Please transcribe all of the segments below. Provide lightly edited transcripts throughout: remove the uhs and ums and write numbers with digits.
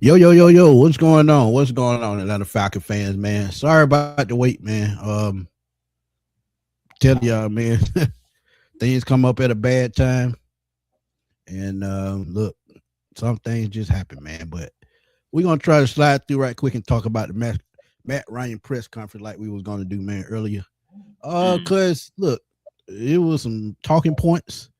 Yo, yo, yo, yo, what's going on? What's going on, Atlanta Falcon fans, man? Sorry about the wait, man. Tell y'all, man, things come up at a bad time. And look, some things just happen, man. But we're gonna try to slide through right quick and talk about the Matt Ryan press conference like we was gonna do, man, earlier. Mm. Cause look, it was some talking points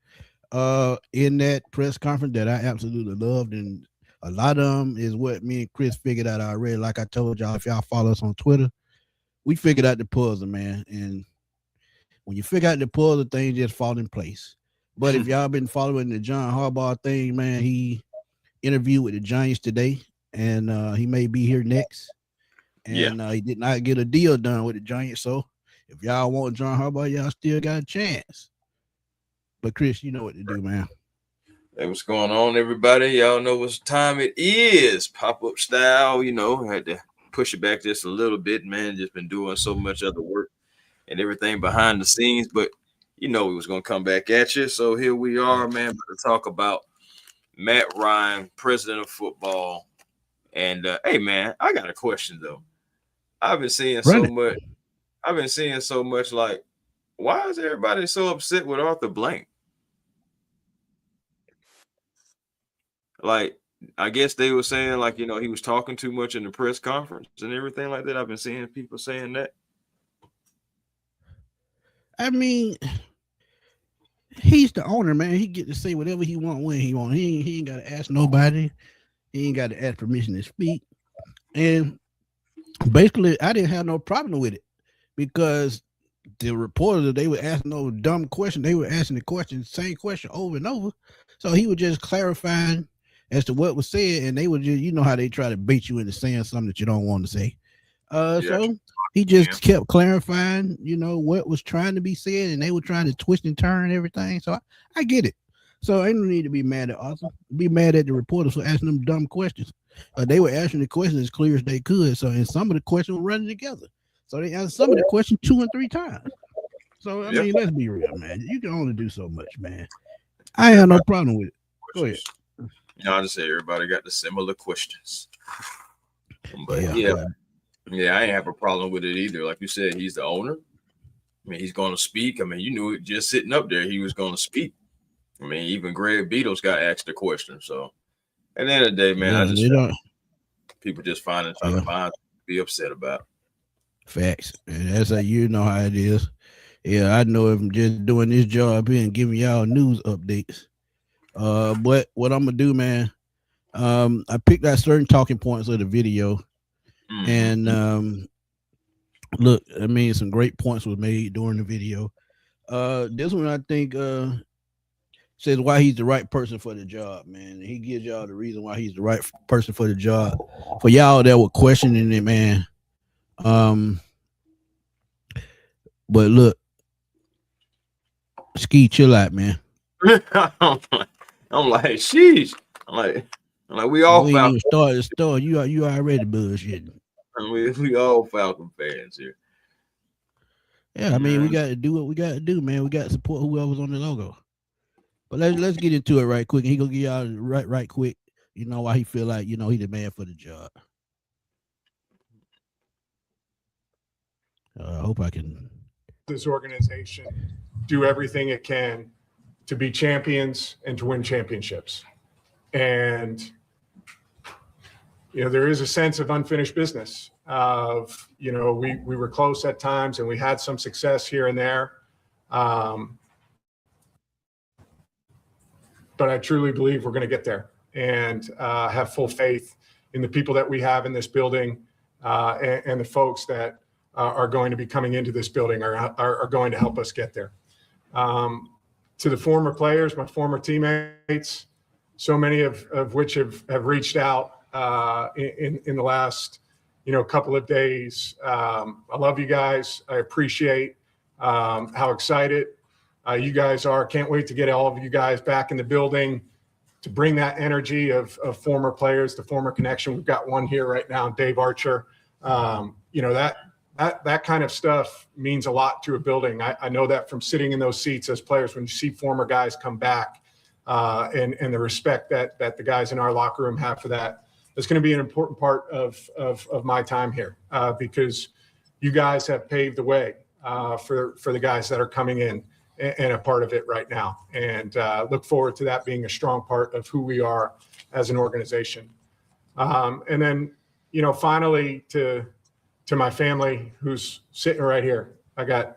in that press conference that I absolutely loved, and a lot of them is what me and Chris figured out already. Like I told y'all, if y'all follow us on Twitter, we figured out the puzzle, man. And when you figure out the puzzle, things just fall in place. But if y'all been following the John Harbaugh thing, man, he interviewed with the Giants today, and he may be here next. Yeah, And he did not get a deal done with the Giants. So if y'all want John Harbaugh, y'all still got a chance. But Chris, you know what to do, man. hey, what's going on, everybody? Y'all know what time it is. Pop up style, had to push it back just a little bit, man. Just been doing so much other work and everything behind the scenes, but we was gonna come back at you. So here we are, man, about to talk about Matt Ryan, president of football. And hey, man, I got a question though. I've been seeing Run so it. much. I've been seeing so much. Like, why is everybody so upset with Arthur Blank? Like, I guess they were saying like he was talking too much in the press conference and everything like that. I've been seeing people saying that. I mean, he's the owner, man. He get to say whatever he want when he want. He ain't got to ask nobody. He ain't got to ask permission to speak. And basically, I didn't have no problem with it because the reporters, they were asking no dumb question. They were asking the question, same question over and over. So he was just clarifying as to what was said, and they were just, you know how they try to bait you into saying something that you don't want to say. Yeah, So he yeah, just kept clarifying, what was trying to be said, and they were trying to twist and turn everything. So I get it. So I don't need to be mad at Arthur. Be mad at the reporters for asking them dumb questions. They were asking the questions as clear as they could. So and some of the questions were running together. So they answered some of the questions two and three times. So I yeah, mean, let's be real, man. You can only do so much, man. I have no everybody problem with it. Go ahead. questions. I just say everybody got the similar questions. But Yeah, yeah, but yeah, I ain't have a problem with it either. Like you said, he's the owner. I mean, he's going to speak. I mean, you knew it just sitting up there, he was going to speak. I mean, even Greg Beatles got asked the question. So at the end of the day, man, I yeah, just they felt don't. people just trying to Yeah, find to be upset about. facts. And that's how you know how it is. Yeah, I know if I'm just doing this job here and giving y'all news updates. But what I'm gonna do, man? I picked out certain talking points of the video, Mm-hmm. and look, I mean, some great points was made during the video. This one I think says why he's the right person for the job, man. He gives y'all the reason why he's the right person for the job. For y'all that were questioning it, man. Um, but look, Ski, chill out, man. I'm like, sheesh. I'm like, we all We ain't Falcon. even started the story. You already bullshitting. We all Falcon fans here. Yeah, I mean, we Man, got to do what we got to do, man. We got to support whoever's on the logo. But let's get into it right quick. He gonna give y'all right quick. You know why he feel like he the man for the job. I hope I can. This organization do everything it can to be champions and to win championships. And, there is a sense of unfinished business of, we were close at times and we had some success here and there. But I truly believe we're going to get there and have full faith in the people that we have in this building and the folks that are going to be coming into this building are going to help us get there. To the former players, my former teammates, so many of which have reached out in the last couple of days. I love you guys. I appreciate how excited you guys are. Can't wait to get all of you guys back in the building to bring that energy of former players, the former connection. We've got one here right now, Dave Archer. That kind of stuff means a lot to a building. I know that from sitting in those seats as players, when you see former guys come back and the respect that the guys in our locker room have for that. going to be an important part of my time here because you guys have paved the way for the guys that are coming in and a part of it right now. And look forward to that being a strong part of who we are as an organization. And then, finally to my family who's sitting right here, I got,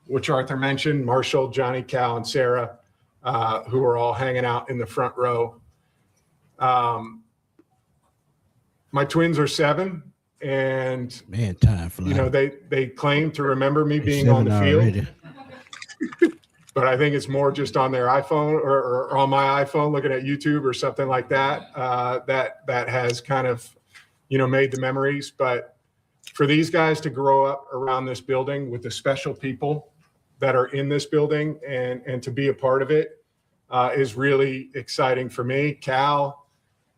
which Arthur mentioned, Marshall, Johnny, Cal, and Sarah, who are all hanging out in the front row. My twins are 7, and man, time flies. They claim to remember me being on the field, already. But I think it's more just on their iPhone or on my iPhone, looking at YouTube or something like that. That has kind of, made the memories. But for these guys to grow up around this building with the special people that are in this building and to be a part of it is really exciting for me. Cal,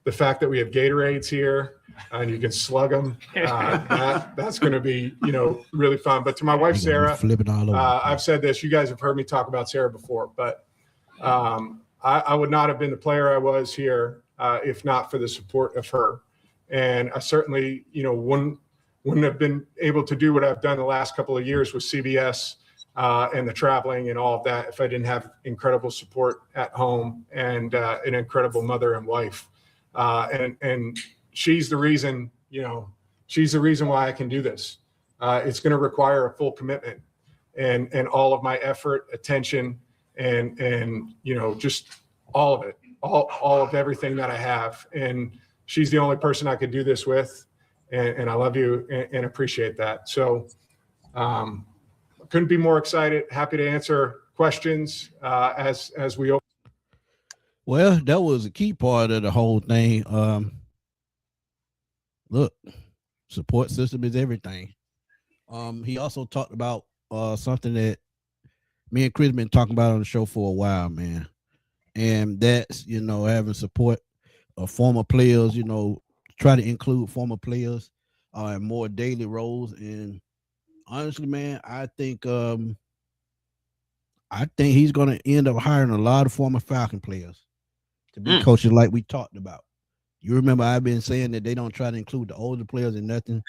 the fact that we have Gatorades here and you can slug them, that's going to be, really fun. But to my wife, Sarah, I've said this, you guys have heard me talk about Sarah before, but I would not have been the player I was here if not for the support of her. And I certainly, wouldn't have been able to do what I've done the last couple of years with CBS and the traveling and all of that if I didn't have incredible support at home and an incredible mother and wife. And she's the reason, why I can do this. It's going to require a full commitment and all of my effort, attention, and just all of it, all of everything that I have. And she's the only person I could do this with. And I love you and appreciate that. So couldn't be more excited. Happy to answer questions as we open. Well, that was a key part of the whole thing. Look, support system is everything. He also talked about something that me and Chris been talking about on the show for a while, man. And that's, having support of former players, try to include former players in more daily roles. And honestly, man, I think he's going to end up hiring a lot of former Falcon players to be coaches like we talked about. You remember I've been saying that they don't try to include the older players in nothing.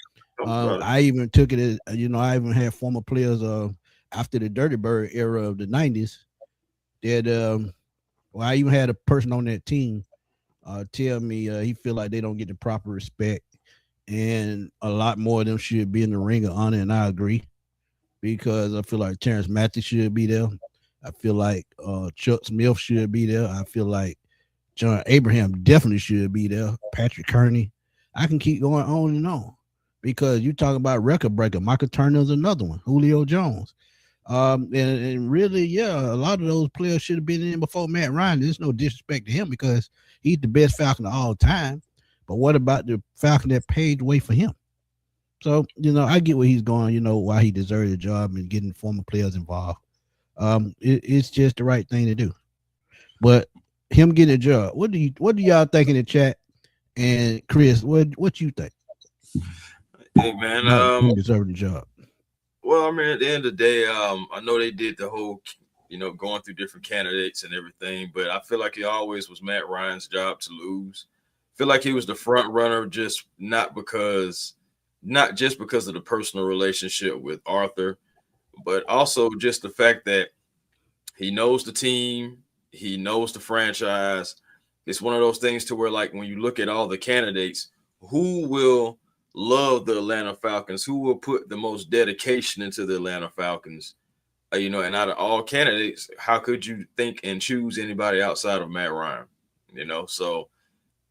I even took it as, I even had former players after the Dirty Bird era of the 90s that, I even had a person on that team tell me he feel like they don't get the proper respect and a lot more of them should be in the ring of honor, and I agree because I feel like Terrence Matthews should be there. I feel like Chuck Smith should be there. I feel like John Abraham definitely should be there. Patrick Kearney. I can keep going on and on because you talk about record breaker. Michael Turner's another one. Julio Jones. And really, a lot of those players should have been in before Matt Ryan. There's no disrespect to him because he's the best Falcon of all time. But what about the Falcon that paved the way for him? So, I get where he's going, why he deserved the job and getting former players involved. It's just the right thing to do. But him getting a job, what do y'all think in the chat? And Chris, what you think? Hey man, he deserved the job. Well, I mean, at the end of the day, I know they did the whole, going through different candidates and everything, but I feel like it always was Matt Ryan's job to lose. I feel like he was the front runner, not just because of the personal relationship with Arthur, but also just the fact that he knows the team, he knows the franchise. It's one of those things to where, like, when you look at all the candidates, who will love the Atlanta Falcons, who will put the most dedication into the Atlanta Falcons, and out of all candidates, how could you think and choose anybody outside of Matt Ryan? So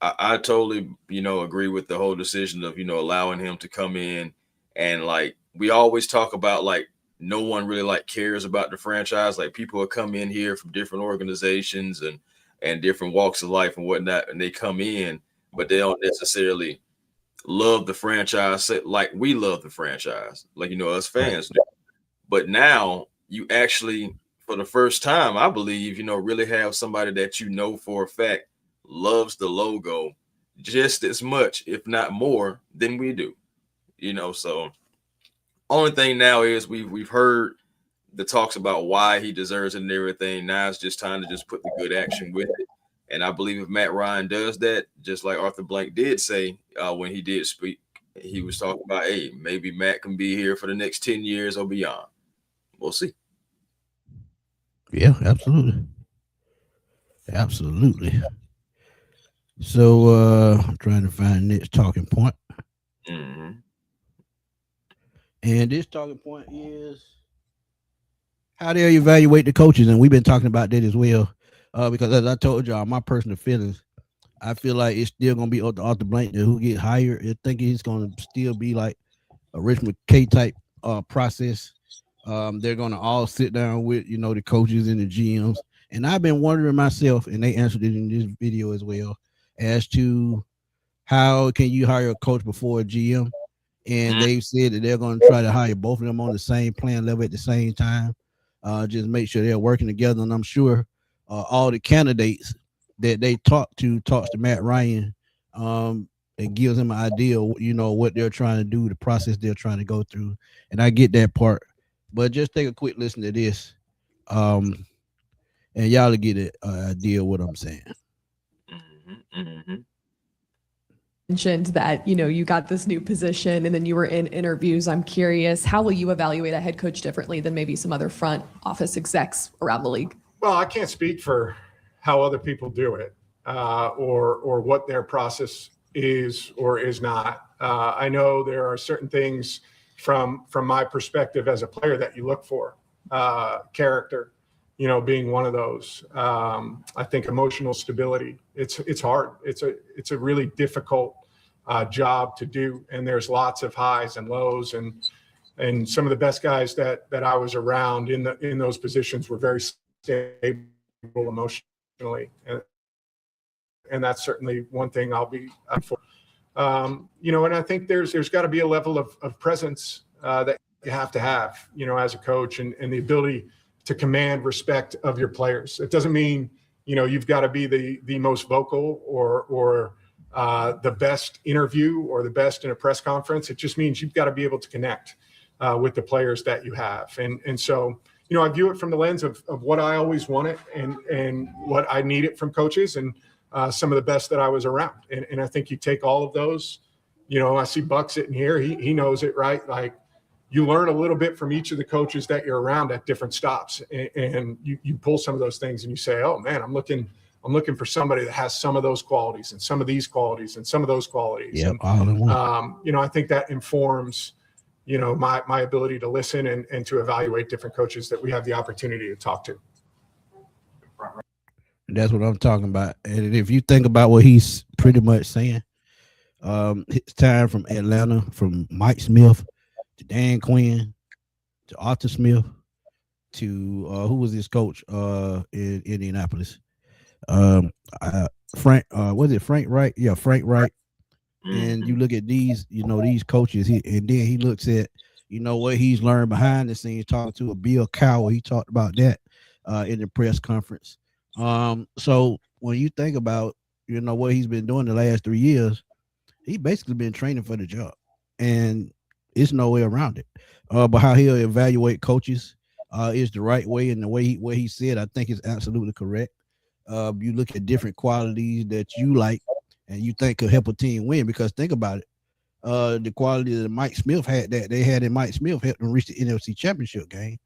I totally, agree with the whole decision of, allowing him to come in. And like, we always talk about, like, no one really cares about the franchise. Like, people will come in here from different organizations and different walks of life and whatnot, and they come in, but they don't necessarily love the franchise like we love the franchise, like, us fans do. But now you actually, for the first time, I believe, really have somebody that for a fact loves the logo just as much, if not more, than we do. So only thing now is we've heard the talks about why he deserves it and everything. Now it's just time to just put the good action with it. And I believe if Matt Ryan does that, just like Arthur Blank did say when he did speak, he was talking about, hey, maybe Matt can be here for the next 10 years or beyond. We'll see. Yeah, absolutely. Absolutely. So I'm trying to find the next talking point. Mm-hmm. And this talking point is how they evaluate the coaches. And we've been talking about that as well. Because as I told y'all, my personal feelings, I feel like it's still gonna be Arthur Blank who get hired. I think he's gonna still be like a Richmond K type process. They're gonna all sit down with the coaches and the GMs. And I've been wondering myself, and they answered it in this video as well, as to how can you hire a coach before a GM? And they've said that they're going to try to hire both of them on the same plan level at the same time. Just make sure they're working together. And I'm sure all the candidates that they talks to Matt Ryan, and gives him an idea, what they're trying to do, the process they're trying to go through. And I get that part. But just take a quick listen to this, and y'all will get an idea of what I'm saying. Mm-hmm. Mm-hmm. Mentioned that you got this new position and then you were in interviews. I'm curious, how will you evaluate a head coach differently than maybe some other front office execs around the league? Well, I can't speak for how other people do it, or what their process is or is not. I know there are certain things from my perspective as a player that you look for, character, being one of those. I think emotional stability. It's hard. It's a really difficult job to do, and there's lots of highs and lows, and some of the best guys that I was around in those positions were very stable emotionally, and that's certainly one thing I'll be for. And I think there's got to be a level of presence that you have to have, as a coach, and the ability to command respect of your players. It doesn't mean, you've got to be the most vocal or the best interview or the best in a press conference. It just means you've got to be able to connect with the players that you have. And so, I view it from the lens of what I always wanted and what I needed from coaches and some of the best that I was around. And I think you take all of those, I see Buck sitting here. He knows it, right? Like, you learn a little bit from each of the coaches that you're around at different stops, and you pull some of those things and you say, oh man, I'm looking for somebody that has some of those qualities and some of these qualities and some of those qualities. Yeah, all in one. I think that informs, my ability to listen and to evaluate different coaches that we have the opportunity to talk to. That's what I'm talking about. And if you think about what he's pretty much saying, his time from Atlanta, from Mike Smith to Dan Quinn to Arthur Smith to who was his coach in Indianapolis? Frank, was it Frank Wright? Yeah, Frank Wright. And you look at these, these coaches, and then he looks at, what he's learned behind the scenes, talking to a Bill Cowell. He talked about that in the press conference. So when you think about, what he's been doing the last 3 years, he basically been training for the job, and it's no way around it. But how he'll evaluate coaches is the right way, and the way he said, I think is absolutely correct. You look at different qualities that you like and you think could help a team win, because think about it. The quality that Mike Smith had, that they had in Mike Smith, helped them reach the NFC Championship game.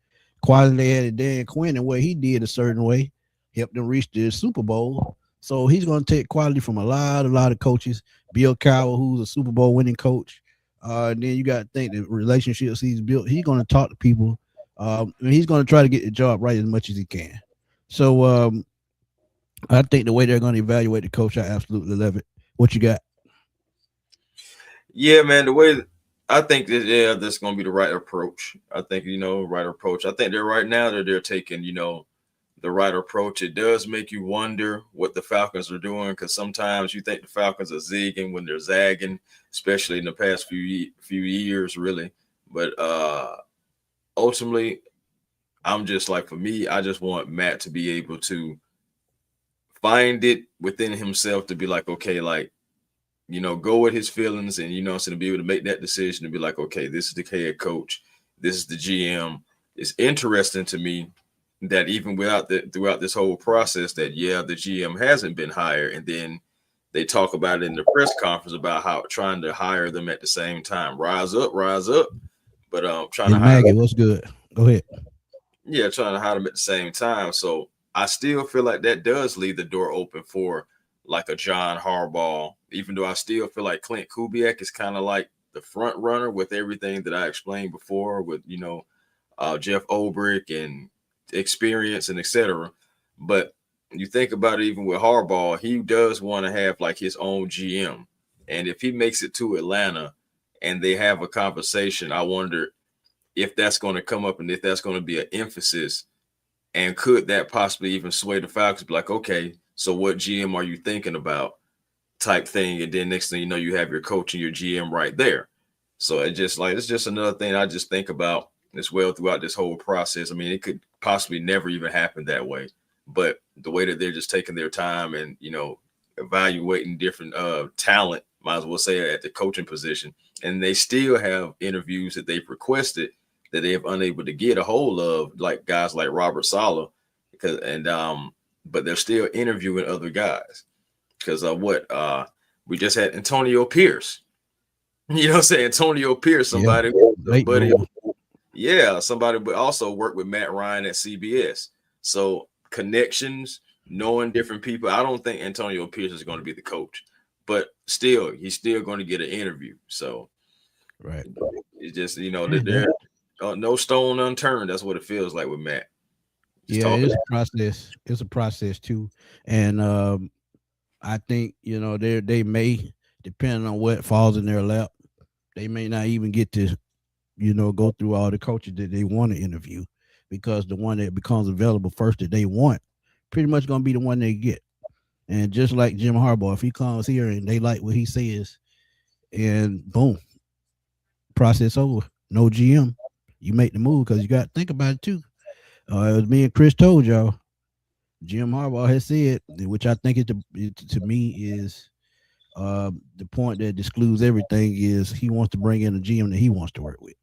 Quality they had in Dan Quinn and what he did a certain way helped them reach the Super Bowl. So he's going to take quality from a lot of coaches. Bill Cowell, who's a Super Bowl winning coach. And then you got to think the relationships he's built. He's going to talk to people. And he's going to try to get the job right as much as he can. So I think the way they're going to evaluate the coach, I absolutely love it. What you got? Yeah, man, the way I think that, that's going to be the right approach. I think, right approach. I think right now they're taking, the right approach. It does make you wonder what the Falcons are doing, because sometimes you think the Falcons are zigging when they're zagging, especially in the past few years, really. But ultimately, I'm just like, for me, I just want Matt to be able to find it within himself to be like, okay, like, go with his feelings and, so to be able to make that decision to be like, okay, this is the head coach, this is the GM. It's interesting to me that even throughout this whole process, that the GM hasn't been hired, and then they talk about it in the press conference about how trying to hire them at the same time. Rise up, but trying to hire Maggie, what's good? Go ahead. Yeah, trying to hire them at the same time. So I still feel like that does leave the door open for like a John Harbaugh, even though I still feel like Clint Kubiak is kind of like the front runner with everything that I explained before with, Jeff Ulbrich and experience and etc. But you think about it, even with Harbaugh, he does want to have like his own GM. And if he makes it to Atlanta and they have a conversation, I wonder if that's going to come up and if that's going to be an emphasis, and could that possibly even sway the Falcons, be like, okay, so what GM are you thinking about, type thing, and then next thing you know, you have your coach and your GM right there. So it's just another thing I just think about as well throughout this whole process. I mean, it could possibly never even happen that way, but the way that they're just taking their time and evaluating different talent, might as well say, at the coaching position, and they still have interviews that they've requested that they have unable to get a hold of, like guys like Robert Saleh, but they're still interviewing other guys because we just had Antonio Pierce. You know what I'm saying? Antonio Pierce, somebody, somebody but also worked with Matt Ryan at CBS. So connections, knowing different people. I don't think Antonio Pierce is going to be the coach, but still, he's still going to get an interview. So, right, it's just that no stone unturned. That's what it feels like with Matt. It's a process. It's a process too, and I think they may, depending on what falls in their lap, they may not even get to go through all the coaches that they want to interview, because the one that becomes available first that they want pretty much going to be the one they get. And just like Jim Harbaugh, if he comes here and they like what he says, and boom, process over, no GM, you make the move, because you got to think about it too. As me and Chris told y'all, Jim Harbaugh has said, which I think to me is the point that excludes everything, is he wants to bring in a GM that he wants to work with.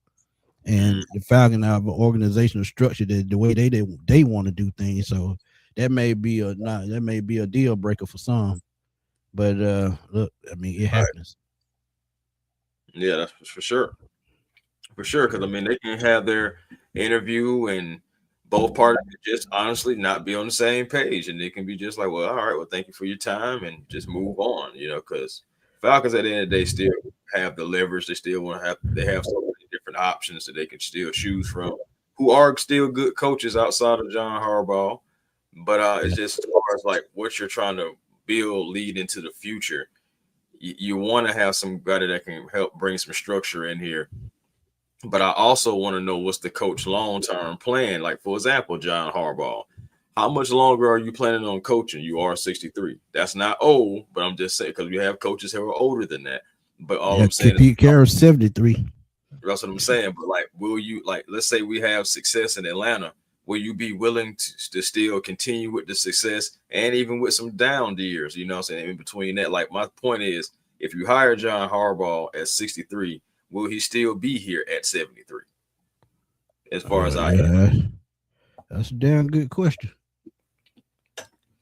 And the Falcons have an organizational structure that the way they want to do things. So that may be a deal breaker for some. But look, I mean, it happens. Yeah, that's for sure. For sure, because I mean, they can have their interview and both parties just honestly not be on the same page, and it can be just like, well, all right, well, thank you for your time, and just move on, because Falcons at the end of the day still have the leverage. They still they have so many different options that they can still choose from, who are still good coaches outside of John Harbaugh. But it's just as far as like what you're trying to lead into the future, you want to have somebody that can help bring some structure in here. But I also want to know what's the coach long-term plan. Like, for example, John Harbaugh, how much longer are you planning on coaching? You are 63. That's not old, but I'm just saying, because we have coaches who are older than that. But all I'm saying Pete Carroll's 73. That's what I'm saying. But like, will you, like, let's say we have success in Atlanta, will you be willing to still continue with the success and even with some down years? You know what I'm saying? In between that, like, my point is, if you hire John Harbaugh at 63, will he still be here at 73? As far as I am. That's a damn good question.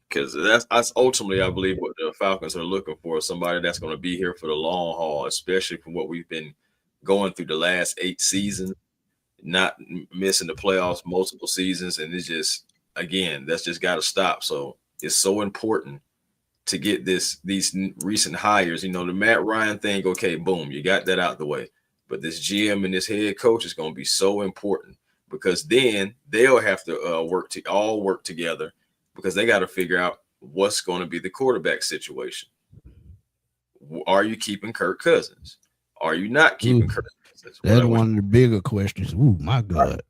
Because that's ultimately, I believe, what the Falcons are looking for, somebody that's going to be here for the long haul, especially from what we've been going through the last 8 seasons, not missing the playoffs multiple seasons. And it's just, again, that's just got to stop. So it's so important to get these recent hires. The Matt Ryan thing, okay, boom, you got that out the way. But this GM and this head coach is going to be so important, because then they'll have to work together, because they got to figure out what's going to be the quarterback situation. Are you keeping Kirk Cousins? Are you not keeping Kirk Cousins? That's one of the bigger questions. Ooh, my God.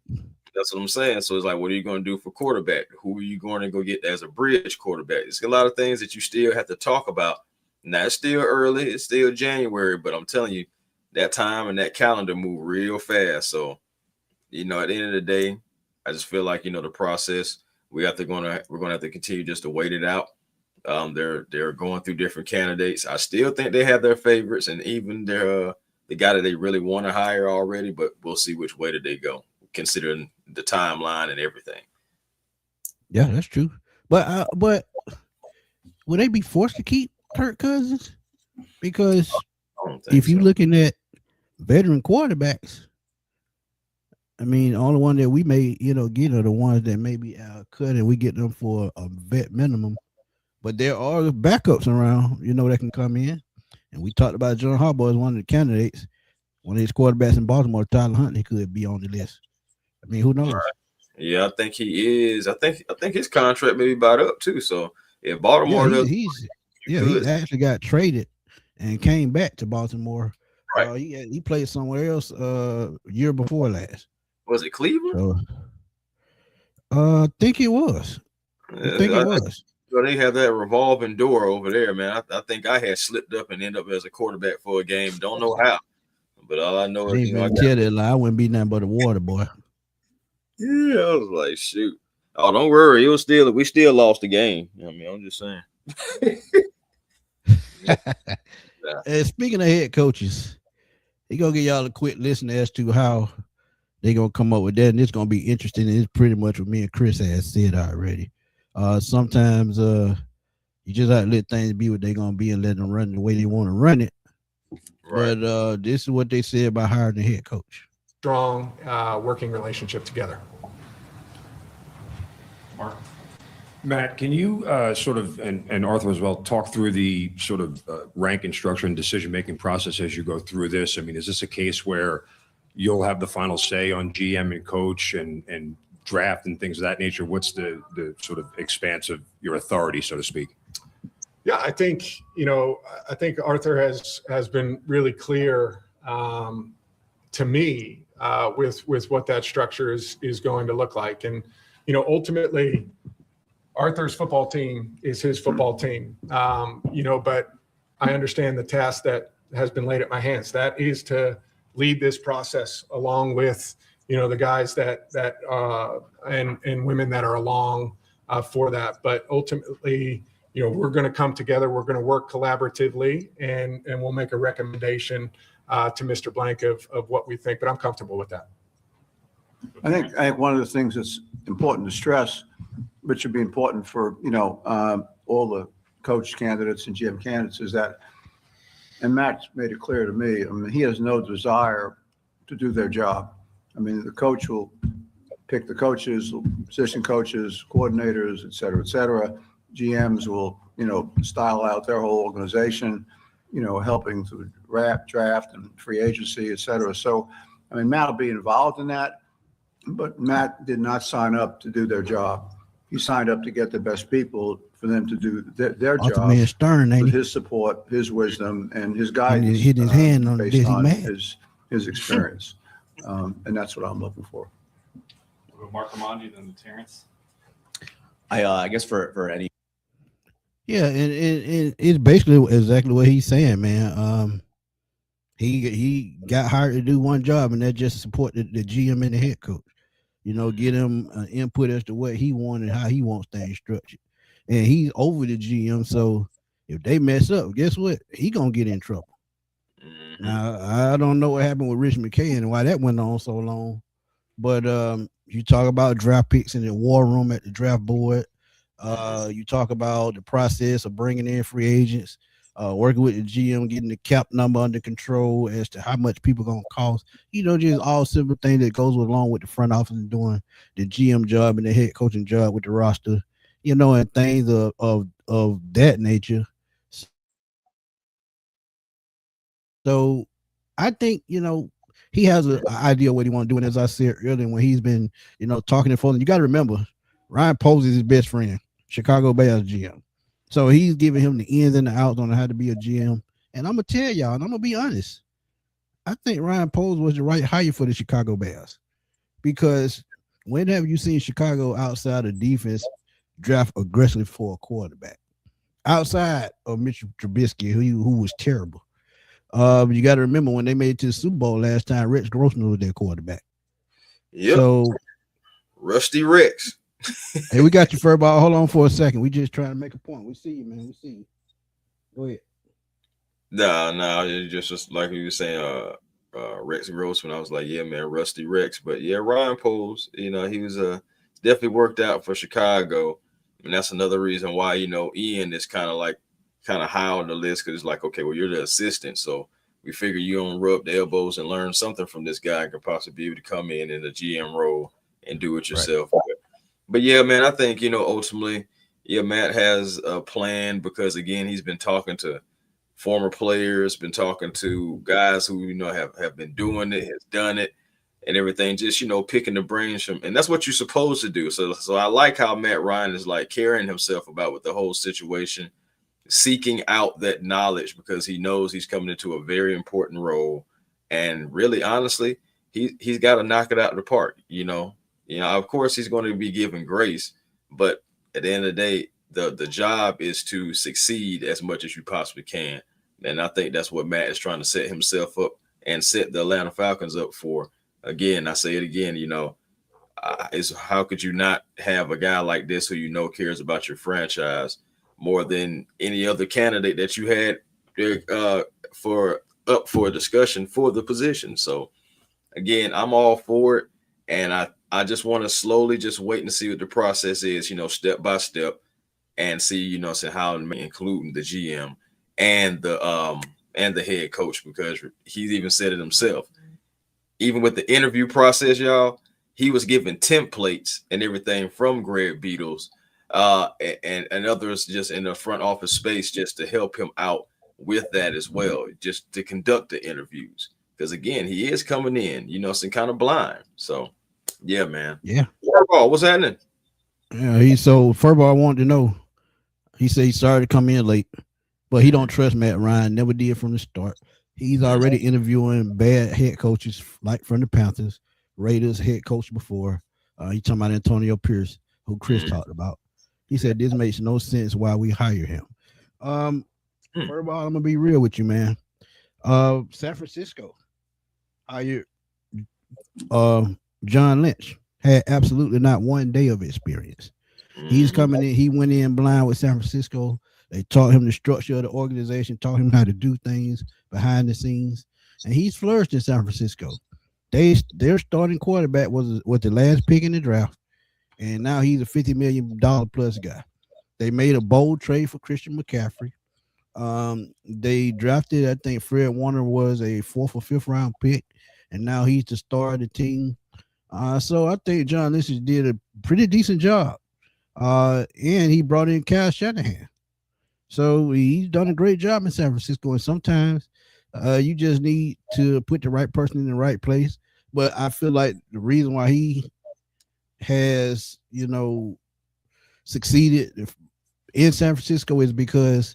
That's what I'm saying. So it's like, what are you going to do for quarterback? Who are you going to go get as a bridge quarterback? There's a lot of things that you still have to talk about. Now, it's still early. It's still January, but I'm telling you, that time and that calendar move real fast. So, at the end of the day, I just feel like, the process, we're going to have to continue just to wait it out. They're going through different candidates. I still think they have their favorites, and even the guy that they really want to hire already, but we'll see which way did they go, considering the timeline and everything. Yeah, that's true. But would they be forced to keep Kirk Cousins? Because I don't think if you're so. looking at veteran quarterbacks, I mean, the only one that we may, get are the ones that may be cut and we get them for a vet minimum. But there are backups around, that can come in. And we talked about John Harbaugh as one of the candidates. One of his quarterbacks in Baltimore, Tyler Huntley, could be on the list. I mean, who knows? Yeah, I think he is. I think his contract may be about up too. So if Yeah, Baltimore does, he actually got traded and came back to Baltimore. right? He played somewhere else year before last. Was it Cleveland? So I think it was. I think it was. So they have that revolving door over there, man. I think I had slipped up and ended up as a quarterback for a game. Don't know how, but all I know I is ain't been tell that lie. I wouldn't be nothing but a water boy. yeah, I was like, shoot. Oh, don't worry. We still lost the game. I mean, I'm just saying. And speaking of head coaches, he gonna give y'all a quick listen as to how they gonna come up with that, and it's gonna be interesting. It's pretty much what me and Chris has said already. Sometimes you just have to let things be what they're gonna be and let them run the way they want to run it. Right. But this is what they said about hiring the head coach. Strong working relationship together. Mark? Matt, can you sort of, and Arthur as well, talk through the sort of ranking structure and decision-making process as you go through this? I mean, is this a case where you'll have the final say on GM and coach and draft and things of that nature? What's the sort of expanse of your authority, so to speak? Yeah, I think Arthur has been really clear to me with what that structure is going to look like. And, ultimately Arthur's football team is his football team, but I understand the task that has been laid at my hands. That is to lead this process along with, the guys that and women that are along for that. But ultimately, we're going to come together. We're going to work collaboratively, and we'll make a recommendation to Mr. Blank of what we think. But I'm comfortable with that. I think one of the things that's important to stress, which should be important for all the coach candidates and GM candidates, is that, and Matt made it clear to me, I mean, he has no desire to do their job. I mean, the coach will pick the coaches, position coaches, coordinators, et cetera. GMs will, style out their whole organization, helping to draft and free agency, et cetera. So, I mean, Matt will be involved in that, but Matt did not sign up to do their job. He signed up to get the best people for them to do their job. Man Stern, with his support, his wisdom, and his guidance. Hit his hand on based on his experience. And that's what I'm looking for. Mark Ramondi, then Terrence. I guess for any. Yeah, and it's basically exactly what he's saying, man. He got hired to do one job, and that just support the GM and the head coach. Get him input as to what he wanted, how he wants things structured. And he's over the GM, so if they mess up, guess what? He gonna get in trouble. Mm-hmm. Now, I don't know what happened with Rich McKay and why that went on so long, but you talk about draft picks in the war room at the draft board. You talk about the process of bringing in free agents, working with the GM, getting the cap number under control as to how much people gonna cost. Just all simple things that goes along with the front office and doing the GM job and the head coaching job with the roster, and things of that nature. So I think, he has an idea of what he want to do. And as I said earlier, when he's been, talking to folks, you got to remember, Ryan Poles is his best friend, Chicago Bears GM. So he's giving him the ins and the outs on how to be a GM. And I'm going to tell y'all, and I'm going to be honest, I think Ryan Poles was the right hire for the Chicago Bears. Because when have you seen Chicago outside of defense draft aggressively for a quarterback? Outside of Mitchell Trubisky, who was terrible. You got to remember when they made it to the Super Bowl last time, Rex Grossman was their quarterback. Yep. So Rusty Rex. Hey, we got you, Furball. Hold on for a second. We just trying to make a point. We see you, man. We see you. Go ahead. No, it's just like you were saying, Rex Grossman. I was like, yeah, man, Rusty Rex. But yeah, Ryan Poles, he was definitely worked out for Chicago. And that's another reason why, Ian is kind of high on the list, because it's like, okay, well, you're the assistant. So we figure you don't rub the elbows and learn something from this guy and could possibly be able to come in the GM role and do it yourself. Right. But yeah, man, I think, ultimately, yeah, Matt has a plan, because again, he's been talking to former players, been talking to guys who, have been doing it, has done it and everything, just, picking the brains from, and that's what you're supposed to do. So I like how Matt Ryan is like carrying himself about with the whole situation, seeking out that knowledge, because he knows he's coming into a very important role. And really, honestly, he's got to knock it out of the park. Of course he's going to be given grace, but at the end of the day, the job is to succeed as much as you possibly can. And I think that's what Matt is trying to set himself up and set the Atlanta Falcons up for. Again, I say it again, is how could you not have a guy like this who cares about your franchise more than any other candidate that you had for discussion for the position. So again, I'm all for it, and I just want to slowly just wait and see what the process is, step by step, and see, how including the GM and the head coach, because he's even said it himself. Even with the interview process, y'all, he was given templates and everything from Greg Beatles and others just in the front office space, just to help him out with that as well, just to conduct the interviews. Because again, he is coming in, some kind of blind. So yeah, man. Yeah. Furball, what's happening? Yeah, Furball, I wanted to know. He said he's sorry to come in late, but he don't trust Matt Ryan. Never did from the start. He's already interviewing bad head coaches, like from the Panthers, Raiders head coach before. He talking about Antonio Pierce, who Chris talked about. He said this makes no sense why we hire him. First of all, I'm gonna be real with you, man. San Francisco hired John Lynch. Had absolutely not one day of experience. He's coming in. He went in blind with San Francisco. They taught him the structure of the organization, taught him how to do things behind the scenes, and he's flourished in San Francisco. Their starting quarterback was the last pick in the draft, and now he's a $50 million plus guy. They made a bold trade for Christian McCaffrey. They drafted, I think Fred Warner was a 4th or 5th round pick, and now he's the star of the team. So I think John Lynch did a pretty decent job. And he brought in Kyle Shanahan. So he's done a great job in San Francisco. And sometimes you just need to put the right person in the right place. But I feel like the reason why he has, succeeded in San Francisco is because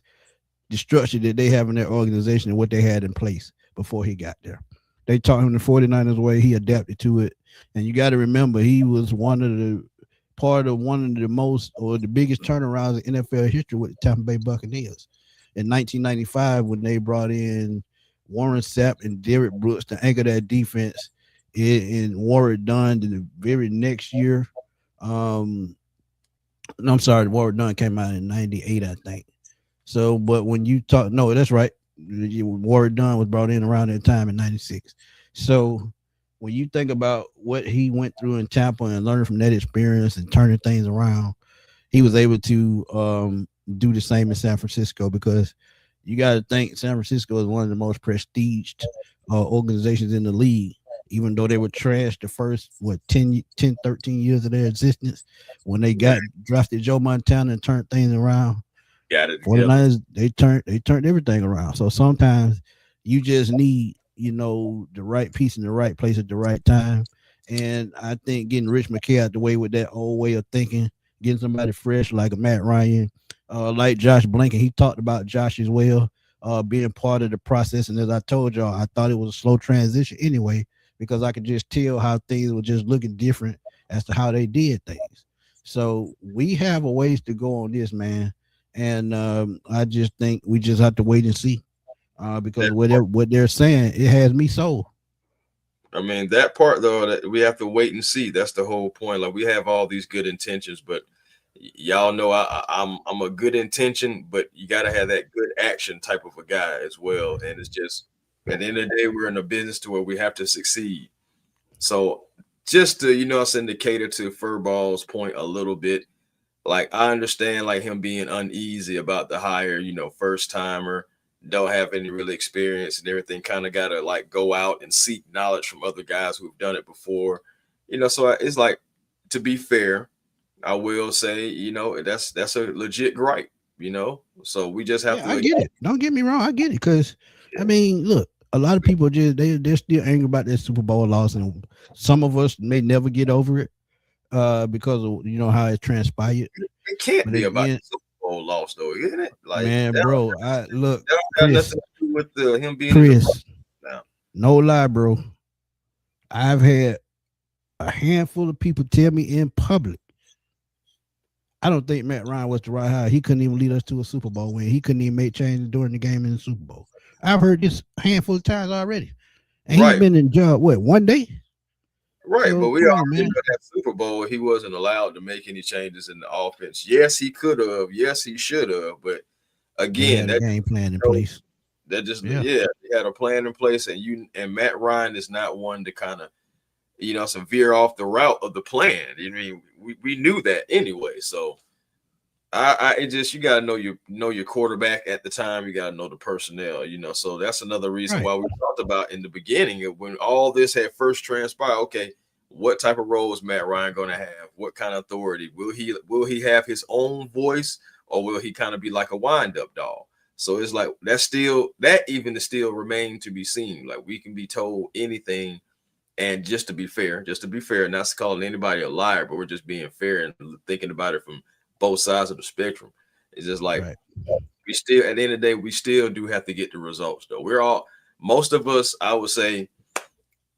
the structure that they have in their organization and what they had in place before he got there. They taught him the 49ers way. He adapted to it. And you got to remember, he was one of the most or the biggest turnarounds in NFL history with the Tampa Bay Buccaneers. In 1995, when they brought in Warren Sapp and Derrick Brooks to anchor that defense, and Warrick Dunn the very next year. Warrick Dunn came out in 98, I think. So, but when you talk, no, that's right. Warrick Dunn was brought in around that time in 96. So when you think about what he went through in Tampa and learning from that experience and turning things around, he was able to do the same in San Francisco, because you got to think San Francisco is one of the most prestiged organizations in the league, even though they were trashed the first, 10, 13 years of their existence. When they got drafted Joe Montana and turned things around, got it. 49ers, they turned everything around. So sometimes you just need, the right piece in the right place at the right time. And I think getting Rich McKay out the way with that old way of thinking, getting somebody fresh like a Matt Ryan, like Josh Blanken, he talked about Josh as well, being part of the process. And as I told y'all, I thought it was a slow transition anyway, because I could just tell how things were just looking different as to how they did things. So we have a ways to go on this, man. And I just think we just have to wait and see. Because what they're saying, it has me sold. I mean, that part though, that we have to wait and see. That's the whole point. Like, we have all these good intentions, but y'all know I'm a good intention, but you got to have that good action type of a guy as well. And it's just, at the end of the day, we're in a business to where we have to succeed. So just to, to cater to Furball's point a little bit. Like, I understand like him being uneasy about the hire, first timer, don't have any real experience and everything, kind of got to like go out and seek knowledge from other guys who've done it before, so it's like, to be fair, I will say, that's a legit gripe, so we just have to. I get it. Don't get me wrong. I get it. Cause I mean, look, a lot of people they're still angry about that Super Bowl loss. And some of us may never get over it because of, how it transpired. It can't be about the Super Bowl loss though, isn't it? Like, man, bro, that don't have Chris, nothing to do with him being Chris. No lie, bro. I've had a handful of people tell me in public, I don't think Matt Ryan was the right hire. He couldn't even lead us to a Super Bowl win. He couldn't even make changes during the game in the Super Bowl. I've heard this a handful of times already. And he's been in job, one day? Right, So, but we all know that Super Bowl, he wasn't allowed to make any changes in the offense. Yes, he could have. Yes, he should have. But again, that game plan in place. That just he had a plan in place, and Matt Ryan is not one to kind of veer off the route of the plan. We knew that anyway. So you gotta know your quarterback at the time. You gotta know the personnel. So that's another reason why we talked about in the beginning of when all this had first transpired. Okay, what type of role is Matt Ryan going to have? What kind of authority will he have? His own voice, or will he kind of be like a wind-up dog? So it's like that even is still remain to be seen. Like, we can be told anything. And just to be fair, not to call anybody a liar, but we're just being fair and thinking about it from both sides of the spectrum. It's just like we still, at the end of the day, we still do have to get the results, though. Most of us, I would say,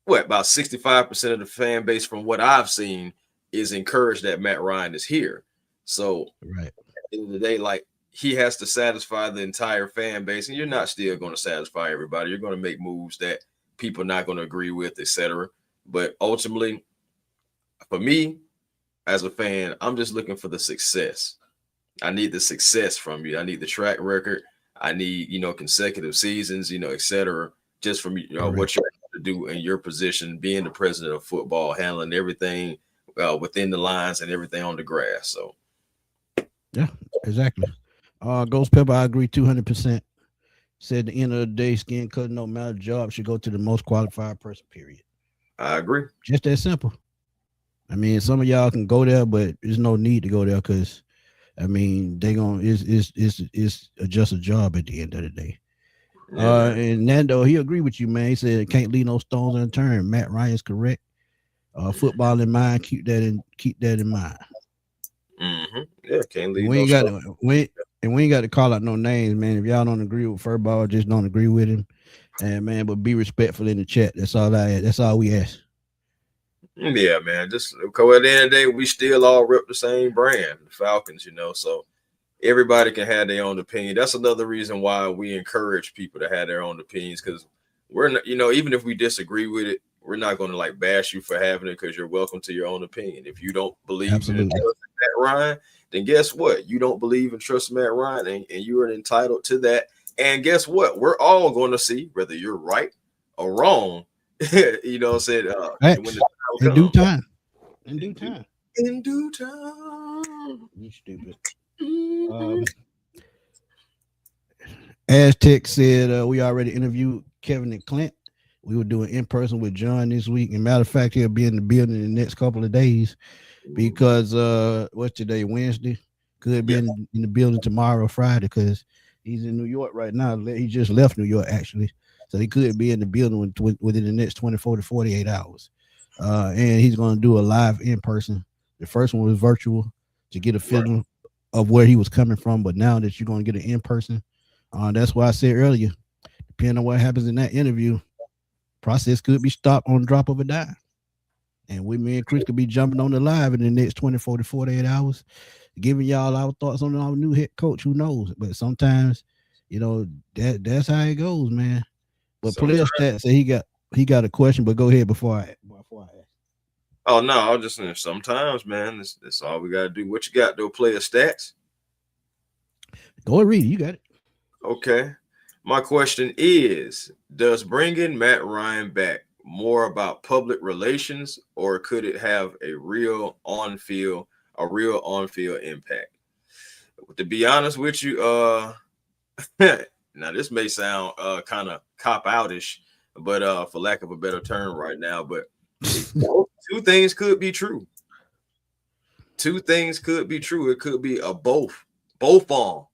about 65% of the fan base from what I've seen is encouraged that Matt Ryan is here. So at the end of the day, like, he has to satisfy the entire fan base, and you're not still going to satisfy everybody. You're going to make moves that people are not going to agree with, etc. But ultimately, for me, as a fan, I'm just looking for the success. I need the success from you. I need the track record. I need, consecutive seasons, etc. Just from what you're to do in your position, being the president of football, handling everything within the lines and everything on the grass. So, yeah, exactly. Ghost Pepper, I agree 200%. Said at the end of the day, skin color, no matter job, should go to the most qualified person, period. I agree. Just that simple. I mean, some of y'all can go there, but there's no need to go there because, I mean, it's just a job at the end of the day. Yeah. And Nando, he agreed with you, man. He said can't leave no stones unturned. Matt Ryan's correct. Football in mind, keep that in mind. Mm-hmm. Yeah, can't leave. We ain't got to call out no names, man. If y'all don't agree with Furball, just don't agree with him. And man, but be respectful in the chat. That's all we ask. Yeah, man. Just at the end of the day, we still all rep the same brand, the Falcons, so everybody can have their own opinion. That's another reason why we encourage people to have their own opinions, because we're not, even if we disagree with it, we're not going to like bash you for having it, because you're welcome to your own opinion. If you don't believe in Matt Ryan, then guess what? You don't believe and trust Matt Ryan, and you are entitled to that. And guess what? We're all going to see whether you're right or wrong. Said in due time. You stupid. Aztec said we already interviewed Kevin and Clint. We were doing in person with John this week. And matter of fact, he'll be in the building in the next couple of days because what's today? Wednesday. Could be in the building tomorrow or Friday because he's in New York right now. He just left New York actually, so he could be in the building within the next 24 to 48 hours. And he's going to do a live in person. The first one was virtual to get a feeling of where he was coming from, but now that you're going to get an in person, that's why I said earlier, depending on what happens in that interview, process could be stopped on the drop of a dime. And me and Chris could be jumping on the live in the next 24 to 48 hours, giving y'all our thoughts on our new head coach. Who knows? But sometimes, that's how it goes, man. But player stats say he got a question, but go ahead before I ask. Oh no, I was just saying sometimes, man, that's all we gotta do. What you got though, player stats? Go and read it. You got it. Okay. My question is, does bringing Matt Ryan back more about public relations, or could it have a real on-field impact? To be honest with you, now this may sound kind of cop-outish, but for lack of a better term right now, but two things could be true. Two things could be true. It could be a both on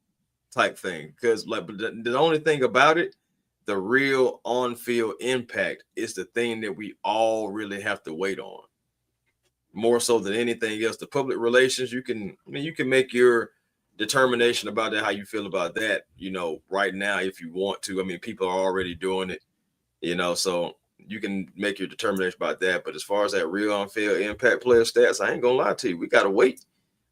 type thing. Because like the only thing about it, the real on-field impact is the thing that we all really have to wait on. More so than anything else. The public relations, you can make your determination about that, how you feel about that, right now if you want to. I mean, people are already doing it, so you can make your determination about that. But as far as that real on-field impact player stats, I ain't gonna lie to you. We gotta wait.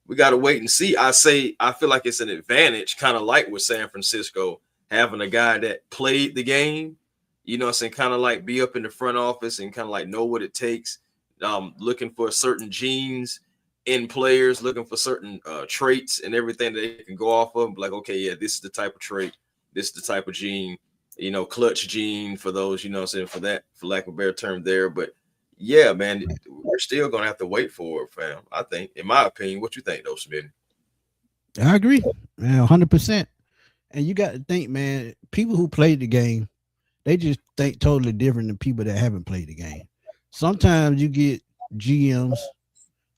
We gotta wait and see. I feel like it's an advantage, kind of like with San Francisco, having a guy that played the game, kind of like be up in the front office and kind of like know what it takes, looking for certain genes in players, looking for certain traits and everything that they can go off of. Like, okay, yeah, this is the type of trait, this is the type of gene, clutch gene for those, for lack of a better term there. But yeah, man, we're still gonna have to wait for it, fam. I think, in my opinion. What you think, though, Smitty? I agree, man, 100%. And you got to think, man, people who played the game, they just think totally different than people that haven't played the game. Sometimes you get GMs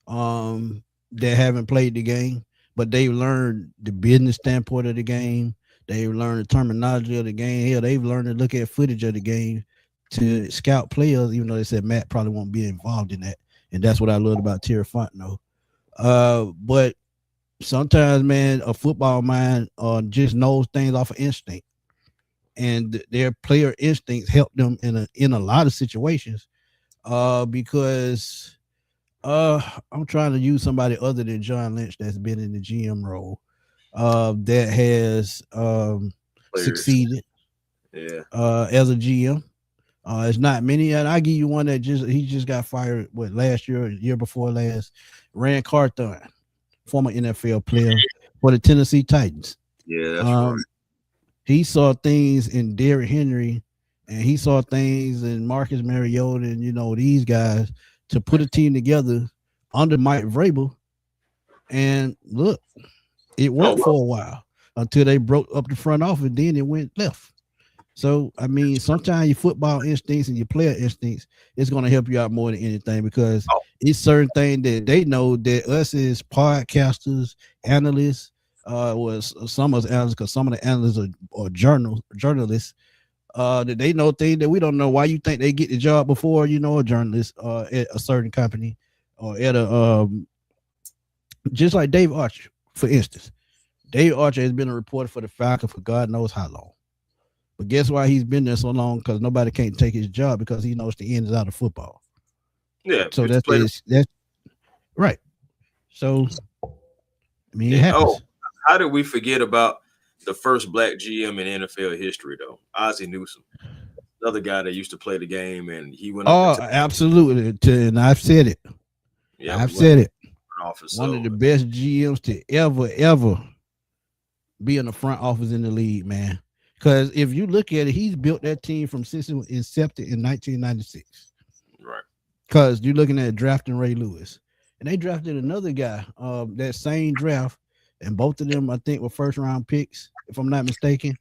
that haven't played the game, but they've learned the business standpoint of the game. They've learned the terminology of the game. Hell, they've learned to look at footage of the game to scout players, even though they said Matt probably won't be involved in that. And that's what I loved about Terry Fontenot. But sometimes, man, a football mind just knows things off of instinct. And their player instincts help them in a lot of situations. Because I'm trying to use somebody other than John Lynch that's been in the GM role, that has succeeded as a GM. It's not many, and I give you one that he just got fired last year, year before last. Rand Carthon, former NFL player for the Tennessee Titans. Yeah, that's right. He saw things in Derrick Henry, and he saw things in Marcus Mariota, and these guys, to put a team together under Mike Vrabel. And look, it worked for a while until they broke up the front office, then it went left. So, I mean, sometimes your football instincts and your player instincts is going to help you out more than anything, because it's certain things that they know that us as podcasters, analysts, some of us analysts, because some of the analysts are journalists, that they know things that we don't know. Why you think they get the job before, a journalist at a certain company, or at a just like Dave Archer, for instance. Dave Archer has been a reporter for the Falcons for God knows how long. But guess why he's been there so long? Because nobody can't take his job, because he knows the ins and outs of football. Yeah. So that's right. So, I mean, it happens. How did we forget about the first black GM in NFL history, though? Ozzie Newsome, another guy that used to play the game, and he went. Absolutely. And I've said it. Yeah, I've said it. Office, One of the best GMs to ever be in the front office in the league, man. Because if you look at it, he's built that team from since it was incepted in 1996. Right. Because you're looking at drafting Ray Lewis. And they drafted another guy, that same draft. And both of them, I think, were first-round picks, if I'm not mistaken.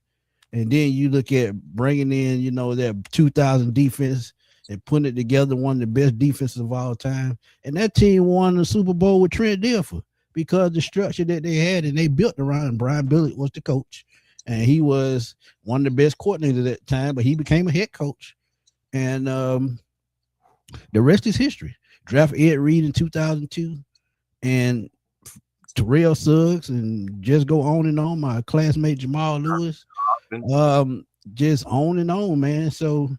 And then you look at bringing in, that 2000 defense and putting it together, one of the best defenses of all time. And that team won the Super Bowl with Trent Dilfer because the structure that they had, and they built around. Brian Billick was the coach. And he was one of the best coordinators at that time, but he became a head coach. And the rest is history. Draft Ed Reed in 2002, and Terrell Suggs, and just go on and on. My classmate Jamal Lewis, just on and on, man. So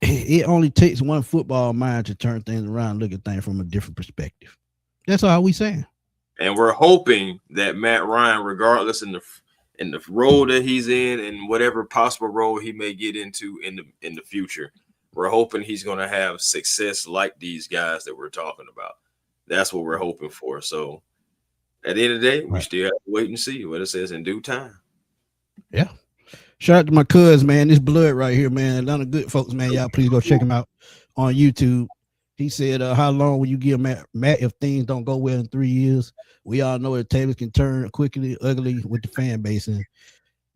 it only takes one football mind to turn things around, look at things from a different perspective. That's all we saying. And we're hoping that Matt Ryan, regardless in the role that he's in and whatever possible role he may get into in the future, we're hoping he's going to have success like these guys that we're talking about. That's what we're hoping for. So at the end of the day, we still have to wait and see what it says in due time. Yeah. Shout out to my cuz, man. This blood right here, man. Atlanta good folks, man. Y'all please go check him out on YouTube. He said, how long will you give Matt if things don't go well in 3 years? We all know that tables can turn quickly, ugly with the fan base. And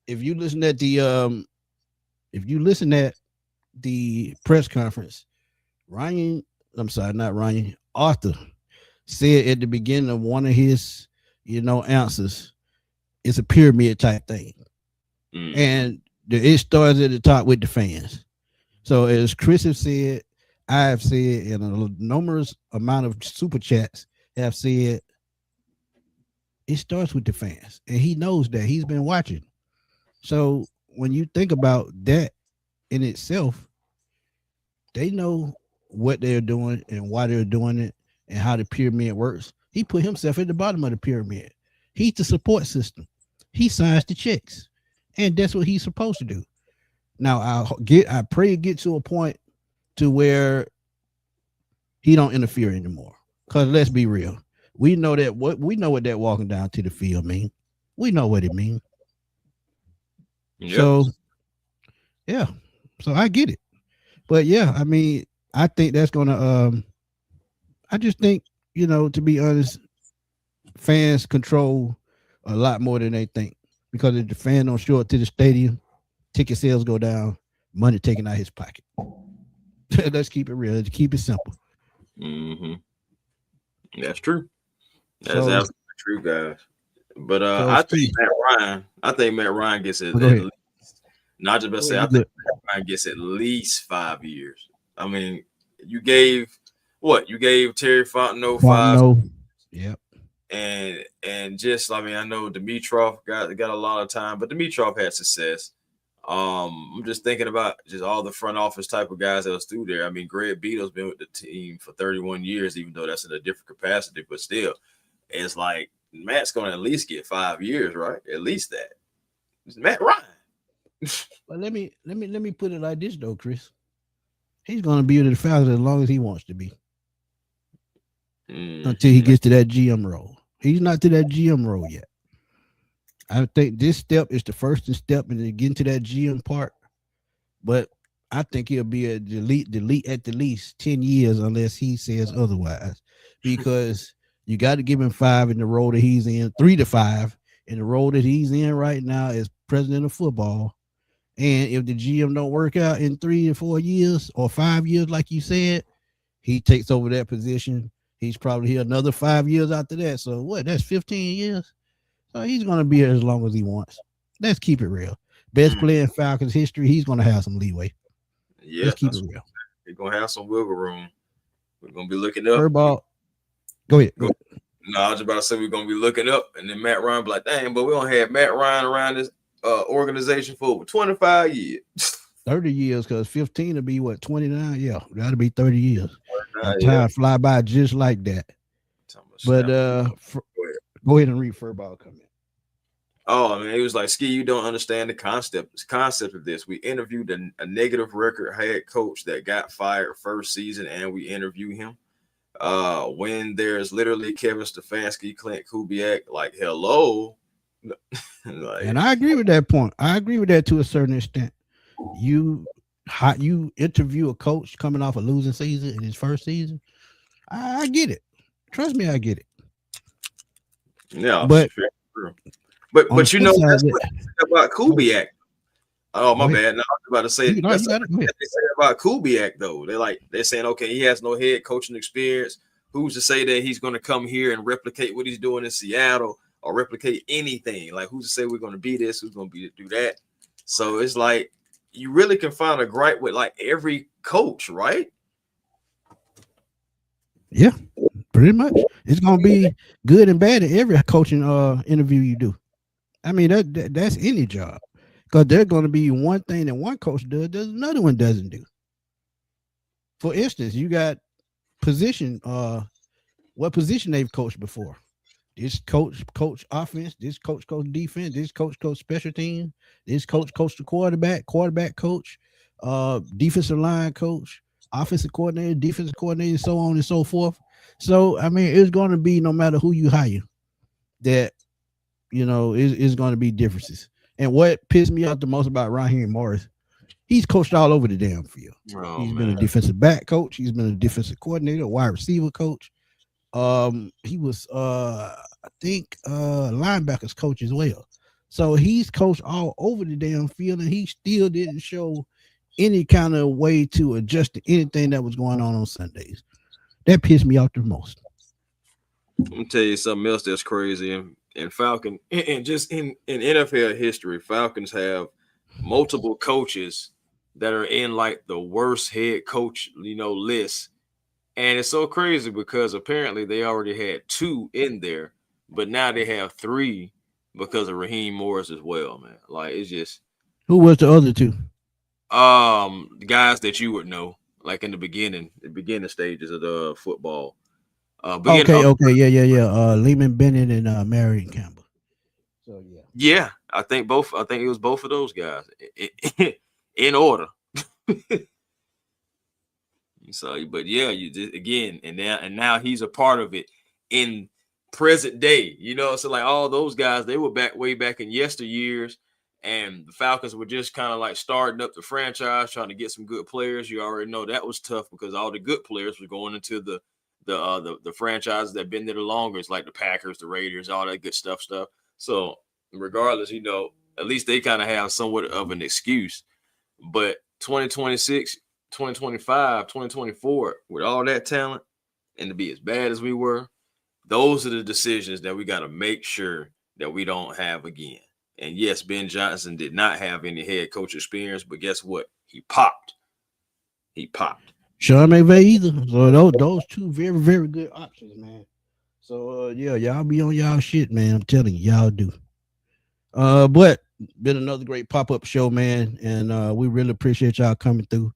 if you listen at the press conference, Arthur said at the beginning of one of his, answers, it's a pyramid type thing. And it starts at the top with the fans. So as Chris has said, I have said, and a numerous amount of super chats have said, it starts with the fans. And he knows that. He's been watching. So when you think about that in itself, they know what they're doing and why they're doing it and how the pyramid works. He put himself at the bottom of the pyramid. He's the support system. He signs the checks. And that's what he's supposed to do. Now I pray it gets to a point to where he don't interfere anymore. Because let's be real. We know what that walking down to the field mean. We know what it means. Yep. So yeah. So I get it. But yeah, I mean, I think that's gonna I just think, to be honest, fans control a lot more than they think. Because if the fan don't show up to the stadium, ticket sales go down, money taken out his pocket. Let's keep it real. Let's keep it simple. Mm-hmm. That's true. That's absolutely true, guys. But I think Matt Ryan gets it. Not just about to say, I think Matt Ryan gets at least 5 years. I mean, you gave Terry Fontenot 5. Yep. And just, I know Dimitroff got a lot of time, but Dimitroff had success. I'm just thinking about just all the front office type of guys that was through there. I mean, Greg Beadle's been with the team for 31 years, even though that's in a different capacity, but still, it's like Matt's going to at least get 5 years, right? At least that. It's Matt Ryan. But let me put it like this though, Chris. He's going to be with the Falcons as long as he wants to be, until he gets to that GM role. He's not to that GM role yet. I think this step is the first step in getting to that GM part, but I think he'll be a delete at the least 10 years unless he says otherwise, because you got to give him 5 in the role that he's in, 3 to 5 in the role that he's in right now as president of football. And if the GM don't work out in 3 to 4 years or 5 years, like you said, he takes over that position. He's probably here another 5 years after that. So what? That's 15 years. So he's going to be here as long as he wants. Let's keep it real. Best player in Falcons history. He's going to have some leeway. Yeah, let's keep it real. He's going to have some wiggle room. We're going to be looking up. Furball. Go ahead. No, I was about to say we're going to be looking up, and then Matt Ryan be like, dang, but we don't have Matt Ryan around this organization for over 25 years. 30 years, because 15 will be what, 29? Yeah, that'll be 30 years. Time fly by just like that. But go ahead and read Furball comment. Oh, I mean, it was like, Ski, you don't understand the concept of this. We interviewed a negative record head coach that got fired first season, and we interview him. When there's literally Kevin Stefanski, Clint Kubiak, like, hello. Like, and I agree with that point. I agree with that to a certain extent. You interview a coach coming off a losing season in his first season. I get it. Trust me, I get it. Yeah, but you know that's what about Kubiak. Oh, my bad. No, I was about to say that's what they say about Kubiak though. They're saying, okay, he has no head coaching experience. Who's to say that he's going to come here and replicate what he's doing in Seattle or replicate anything? Like, who's to say we're going to be this? Who's going to do that? So it's like you really can find a gripe with like every coach, right? Yeah, pretty much. It's going to be good and bad in every coaching interview you do. I mean, that's any job, because there's going to be one thing that one coach does another one doesn't do. For instance, you got position. What position they've coached before? This coach offense. This coach defense. This coach special team. This coach the quarterback coach, defensive line coach, offensive coordinator, defensive coordinator, so on and so forth. So I mean, it's going to be, no matter who you hire, that it's going to be differences. And what pissed me off the most about Raheem Morris, he's coached all over the damn field. Oh, He's man. been a defensive back coach. He's been a defensive coordinator, wide receiver coach. He was I think linebackers coach as well. So he's coached all over the damn field, and he still didn't show any kind of way to adjust to anything that was going on Sundays. That pissed me off the most. I'm gonna tell you something else that's crazy. And Falcon, and just in NFL history, Falcons have multiple coaches that are in like the worst head coach, list. And it's so crazy because apparently they already had 2 in there, but now they have 3 because of Raheem Morris as well, man. Like, it's just Who was the other 2? the guys that you would know, like in the beginning stages of the football. Okay, yeah. Lehman Bennett and Marion Campbell. So Yeah, I think it was both of those guys in order. So, but yeah, you just again, and now he's a part of it in present day. So like all those guys, they were way back in yesteryears, and the Falcons were just kind of like starting up the franchise, trying to get some good players. You already know that was tough because all the good players were going into the franchises that been there the longest, like the Packers, the Raiders, all that good stuff. So regardless, at least they kind of have somewhat of an excuse. But 2026, 2025, 2024, with all that talent and to be as bad as we were, those are the decisions that we got to make sure that we don't have again. And yes, Ben Johnson did not have any head coach experience, but guess what? He popped. Sean McVay either. So those 2 very, very good options, man. So yeah, y'all be on y'all shit, man. I'm telling you, y'all do. But been another great pop-up show, man, and we really appreciate y'all coming through.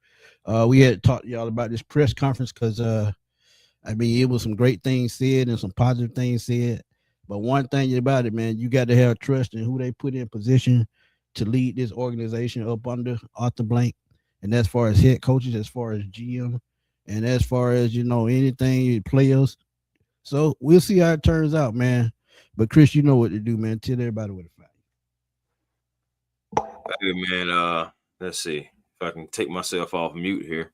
We had talked to y'all about this press conference because it was some great things said and some positive things said. But one thing about it, man, you got to have trust in who they put in position to lead this organization up under Arthur Blank. And as far as head coaches, as far as GM, and as far as, anything, players. So we'll see how it turns out, man. But Chris, you know what to do, man. Tell everybody what to find. Hey, man, let's see if I can take myself off mute here.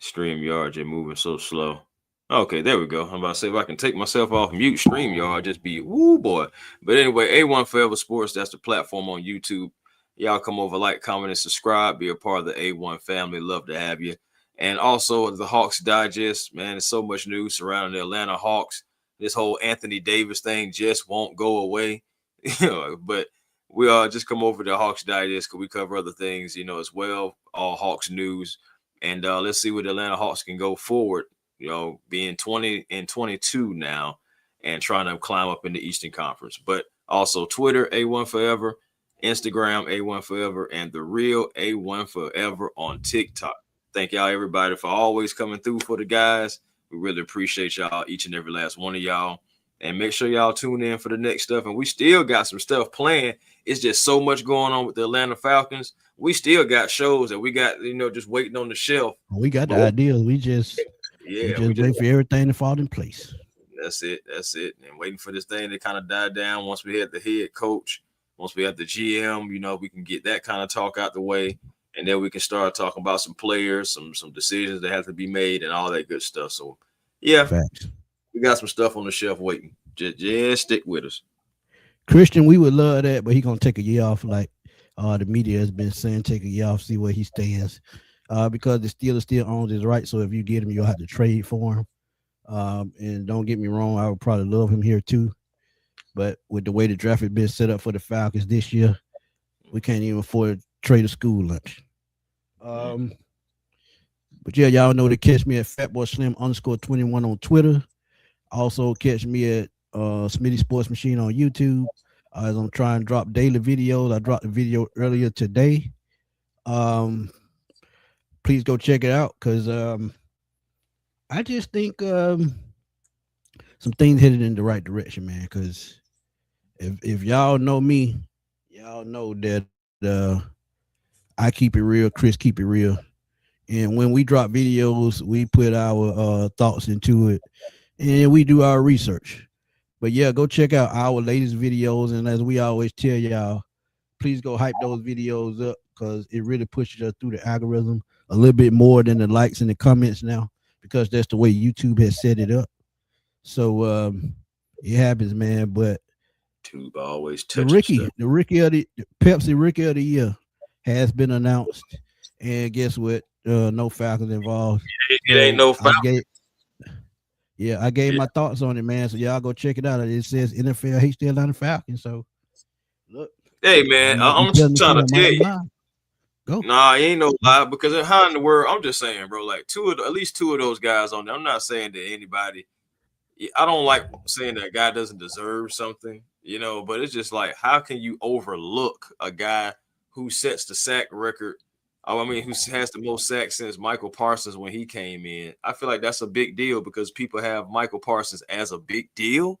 StreamYard just moving so slow. Okay, there we go. I'm about to say if I can take myself off mute, StreamYard just be woo boy. But anyway, A1 Forever Sports, that's the platform on YouTube. Y'all come over, like, comment, and subscribe. Be a part of the A1 family. Love to have you. And also the Hawks Digest, man. There's so much news surrounding the Atlanta Hawks. This whole Anthony Davis thing just won't go away. But we just come over to Hawks Digest because we cover other things, as well. All Hawks news. And let's see where the Atlanta Hawks can go forward, being 20-22 now and trying to climb up in the Eastern Conference. But also Twitter, A1 Forever, Instagram, A1 Forever, and the real A1 Forever on TikTok. Thank y'all, everybody, for always coming through for the guys. We really appreciate y'all, each and every last one of y'all. And make sure y'all tune in for the next stuff. And we still got some stuff planned. It's just so much going on with the Atlanta Falcons. We still got shows that we got, just waiting on the shelf. We got the ideas. We just wait for everything to fall in place. That's it. And waiting for this thing to kind of die down. Once we had the head coach, once we have the GM, we can get that kind of talk out the way. And then we can start talking about some players, some decisions that have to be made and all that good stuff. So, yeah, Facts. We got some stuff on the shelf waiting. Just stick with us. Christian, we would love that, but he's going to take a year off like the media has been saying, take a year off, see where he stands. Because the Steelers still owns his right. So if you get him, you'll have to trade for him. And don't get me wrong, I would probably love him here too. But with the way the draft has been set up for the Falcons this year, we can't even afford to trade a school lunch. But yeah, y'all know to catch me at FatBoySlim_21 on Twitter. Also catch me at Smitty Sports Machine on YouTube. As I'm trying to drop daily videos. I dropped a video earlier today. Please go check it out because I just think some things headed in the right direction, man. Because if y'all know me, y'all know that I keep it real, Chris keep it real. And when we drop videos, we put our thoughts into it and we do our research. But yeah, go check out our latest videos. And as we always tell y'all, please go hype those videos up because it really pushes us through the algorithm a little bit more than the likes and the comments now, because that's the way YouTube has set it up. So it happens, man. But Tube always the touches stuff. the Pepsi Rookie of the Year has been announced. And guess what? No Falcons involved. It ain't no Falcons. I gave my thoughts on it, man. So y'all go check it out. It says NFL, he's still not a Falcon. So look. Hey man, I'm just trying to tell you. Go. Nah, it ain't no lie, because how in the world, I'm just saying, bro, like at least two of those guys on there. I'm not saying that anybody, I don't like saying that a guy doesn't deserve something, but it's just like, how can you overlook a guy who sets the sack record? I mean, who has the most sacks since Michael Parsons when he came in? I feel like that's a big deal because people have Michael Parsons as a big deal.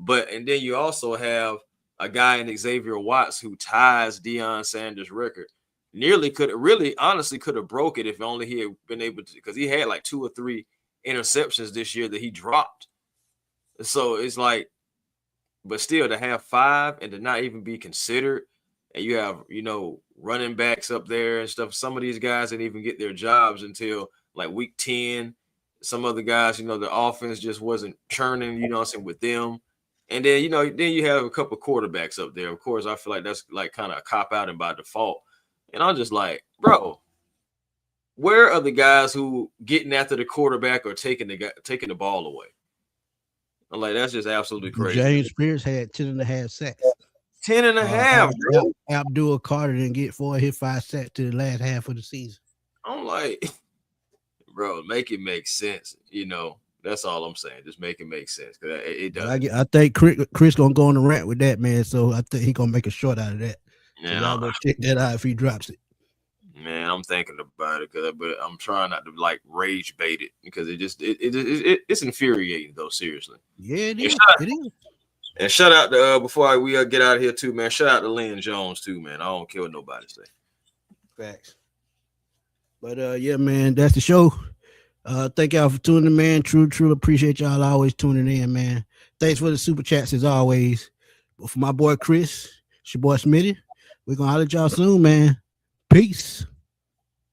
And then you also have a guy in Xavier Watts who ties Deion Sanders' record. Honestly could have broke it if only he had been able to, because he had like 2 or 3 interceptions this year that he dropped. So it's like, but still to have 5 and to not even be considered, and you have, running backs up there and stuff. Some of these guys didn't even get their jobs until like week 10. Some other guys, the offense just wasn't churning, with them. And then, then you have a couple of quarterbacks up there. Of course, I feel like that's like kind of a cop out and by default. And I'm just like, bro, where are the guys who getting after the quarterback or taking the ball away? I'm like, that's just absolutely crazy. James Pierce had 10.5 sacks. 10.5, bro. Abdul Carter didn't get 4 hit 5 sacks to the last half of the season. I'm like, bro, make it make sense. That's all I'm saying. Just make it make sense, because it does. I think Chris gonna go on the rant with that, man. So I think he gonna make a short out of that. Yeah, so y'all go check that out if he drops it. Man, I'm thinking about it, but I'm trying not to like rage bait it, because it's infuriating though. Seriously. Yeah, it is. And shout out to before we get out of here too, man. Shout out to Lynn Jones too, man. I don't care what nobody say. Facts. But yeah, man, that's the show. Thank y'all for tuning in, man. Truly appreciate y'all always tuning in, man. Thanks for the super chats as always. But for my boy Chris, it's your boy Smitty. We're gonna holler at y'all soon, man. Peace.